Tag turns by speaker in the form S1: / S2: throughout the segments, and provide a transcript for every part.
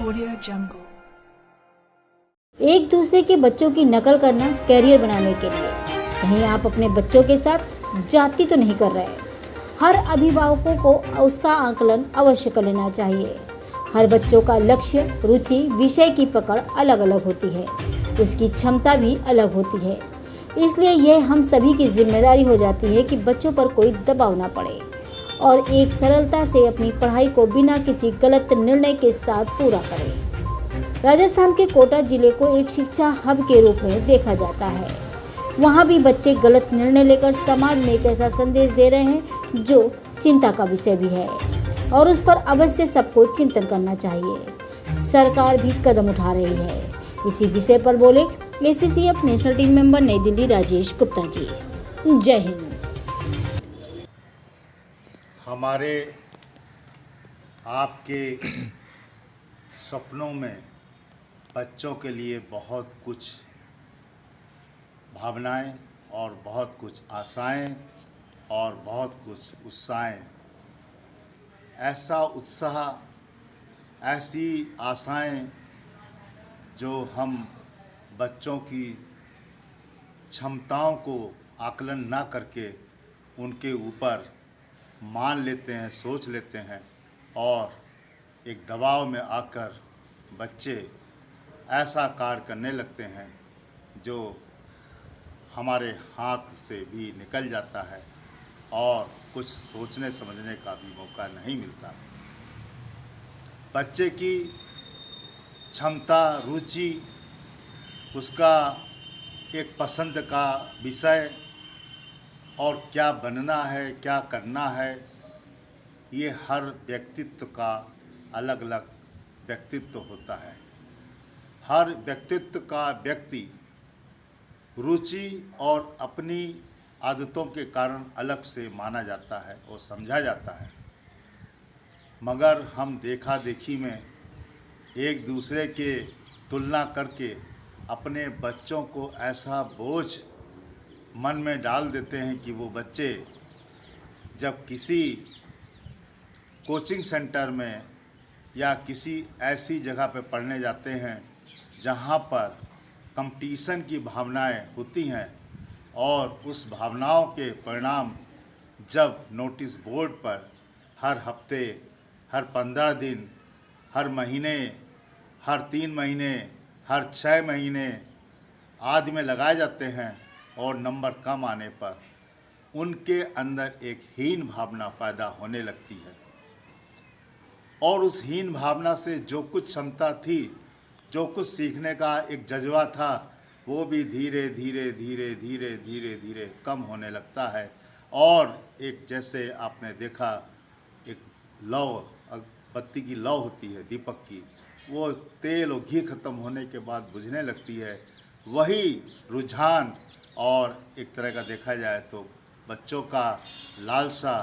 S1: Audio Jungle.
S2: एक दूसरे के बच्चों की नकल करना कैरियर बनाने के लिए, कहीं आप अपने बच्चों के साथ जाति तो नहीं कर रहे। हर अभिभावकों को उसका आकलन अवश्य कर लेना चाहिए। हर बच्चों का लक्ष्य, रुचि, विषय की पकड़ अलग अलग होती है, उसकी क्षमता भी अलग होती है। इसलिए यह हम सभी की जिम्मेदारी हो जाती है कि बच्चों पर कोई दबाव ना पड़े और एक सरलता से अपनी पढ़ाई को बिना किसी गलत निर्णय के साथ पूरा करें। राजस्थान के कोटा जिले को एक शिक्षा हब के रूप में देखा जाता है। वहाँ भी बच्चे गलत निर्णय लेकर समाज में एक ऐसा संदेश दे रहे हैं जो चिंता का विषय भी है और उस पर अवश्य सबको चिंतन करना चाहिए। सरकार भी कदम उठा रही है। इसी विषय पर बोले ACCF नेशनल टीम मेंबर नई दिल्ली राजेश गुप्ता जी। जय हिंद।
S3: हमारे आपके सपनों में बच्चों के लिए बहुत कुछ भावनाएं और बहुत कुछ आशाएं और बहुत कुछ उत्साहें, ऐसा उत्साह, ऐसी आशाएं जो हम बच्चों की क्षमताओं को आकलन ना करके उनके ऊपर मान लेते हैं, सोच लेते हैं और एक दबाव में आकर बच्चे ऐसा कार्य करने लगते हैं जो हमारे हाथ से भी निकल जाता है और कुछ सोचने समझने का भी मौका नहीं मिलता। बच्चे की क्षमता, रुचि, उसका एक पसंद का विषय और क्या बनना है, क्या करना है, ये हर व्यक्तित्व का अलग अलग व्यक्तित्व होता है। हर व्यक्तित्व का व्यक्ति रुचि और अपनी आदतों के कारण अलग से माना जाता है और समझा जाता है, मगर हम देखा देखी में एक दूसरे के तुलना करके अपने बच्चों को ऐसा बोझ मन में डाल देते हैं कि वो बच्चे जब किसी कोचिंग सेंटर में या किसी ऐसी जगह पर पढ़ने जाते हैं जहाँ पर कंपटीशन की भावनाएं होती हैं और उस भावनाओं के परिणाम जब नोटिस बोर्ड पर हर हफ्ते, हर 15 दिन, हर महीने, हर 3 महीने, हर 6 महीने आदि में लगाए जाते हैं और नंबर कम आने पर उनके अंदर एक हीन भावना पैदा होने लगती है और उस हीन भावना से जो कुछ क्षमता थी, जो कुछ सीखने का एक जज्बा था, वो भी धीरे धीरे धीरे धीरे धीरे धीरे कम होने लगता है और एक, जैसे आपने देखा, एक लौ, बत्ती की लौ होती है दीपक की, वो तेल और घी खत्म होने के बाद बुझने लगती है। वही रुझान और एक तरह का देखा जाए तो बच्चों का लालसा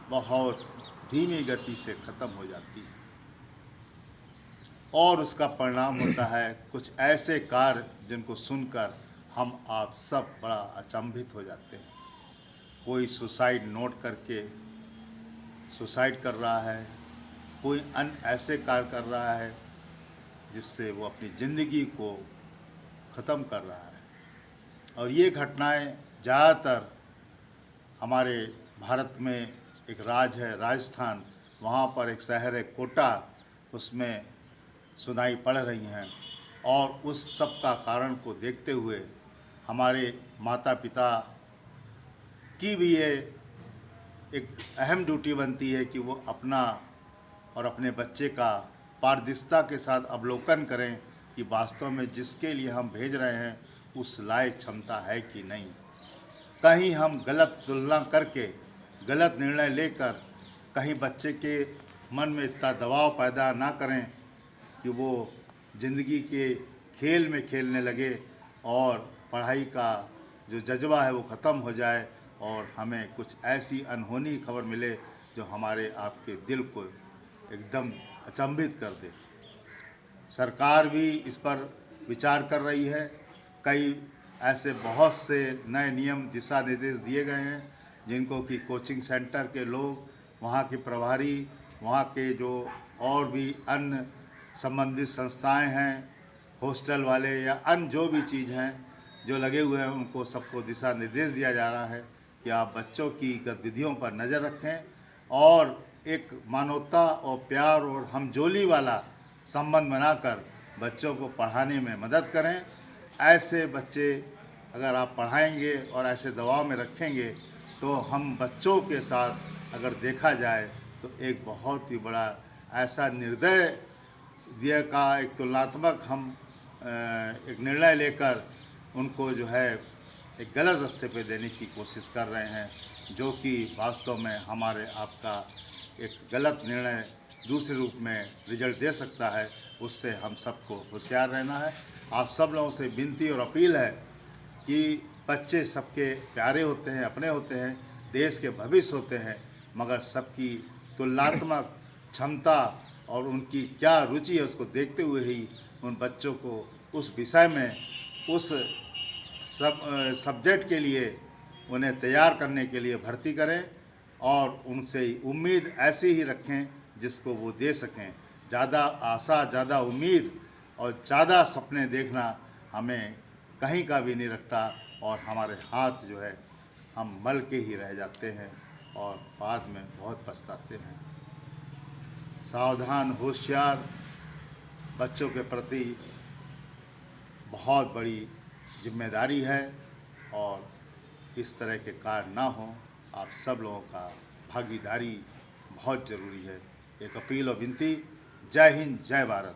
S3: बहुत धीमी गति से ख़त्म हो जाती है और उसका परिणाम होता है कुछ ऐसे कार्य जिनको सुनकर हम आप सब बड़ा अचंभित हो जाते हैं। कोई सुसाइड नोट करके सुसाइड कर रहा है, कोई अन्य ऐसे कार्य कर रहा है जिससे वो अपनी ज़िंदगी को ख़त्म कर रहा है। और ये घटनाएं ज़्यादातर हमारे भारत में एक राज्य है राजस्थान, वहाँ पर एक शहर है कोटा, उसमें सुनाई पड़ रही हैं और उस सब का कारण को देखते हुए हमारे माता पिता की भी ये एक अहम ड्यूटी बनती है कि वो अपना और अपने बच्चे का पारदर्शिता के साथ अवलोकन करें कि वास्तव में जिसके लिए हम भेज रहे हैं उस लायक क्षमता है कि नहीं। कहीं हम गलत तुलना करके, गलत निर्णय लेकर कहीं बच्चे के मन में इतना दबाव पैदा ना करें कि वो ज़िंदगी के खेल में खेलने लगे और पढ़ाई का जो जज्बा है वो ख़त्म हो जाए और हमें कुछ ऐसी अनहोनी खबर मिले जो हमारे आपके दिल को एकदम अचंभित कर दे। सरकार भी इस पर विचार कर रही है। कई ऐसे बहुत से नए नियम, दिशा निर्देश दिए गए हैं जिनको कि कोचिंग सेंटर के लोग, वहाँ के प्रभारी, वहाँ के जो और भी अन्य संबंधित संस्थाएं हैं, हॉस्टल वाले या अन्य जो भी चीज़ हैं जो लगे हुए हैं, उनको सबको दिशा निर्देश दिया जा रहा है कि आप बच्चों की गतिविधियों पर नज़र रखें और एक मानवता और प्यार और हमजोली वाला संबंध बनाकर बच्चों को पढ़ाने में मदद करें। ऐसे बच्चे अगर आप पढ़ाएंगे और ऐसे दबाव में रखेंगे तो हम बच्चों के साथ अगर देखा जाए तो एक बहुत ही बड़ा ऐसा निर्दय दिया का एक तुलनात्मक हम एक निर्णय लेकर उनको जो है एक गलत रास्ते पे देने की कोशिश कर रहे हैं, जो कि वास्तव में हमारे आपका एक गलत निर्णय दूसरे रूप में रिजल्ट दे सकता है। उससे हम सबको होशियार रहना है। आप सब लोगों से विनती और अपील है कि बच्चे सबके प्यारे होते हैं, अपने होते हैं, देश के भविष्य होते हैं, मगर सबकी तुलनात्मक क्षमता और उनकी क्या रुचि है उसको देखते हुए ही उन बच्चों को उस विषय में उस सब्जेक्ट के लिए उन्हें तैयार करने के लिए भर्ती करें और उनसे उम्मीद ऐसी ही रखें जिसको वो दे सकें। ज़्यादा आशा, ज़्यादा उम्मीद और ज़्यादा सपने देखना हमें कहीं का भी नहीं रखता और हमारे हाथ जो है हम मल के ही रह जाते हैं और बाद में बहुत पछताते हैं। सावधान, होशियार बच्चों के प्रति बहुत बड़ी जिम्मेदारी है और इस तरह के कार्य ना हो, आप सब लोगों का भागीदारी बहुत ज़रूरी है। एक अपील और विनती। जय हिंद, जय भारत।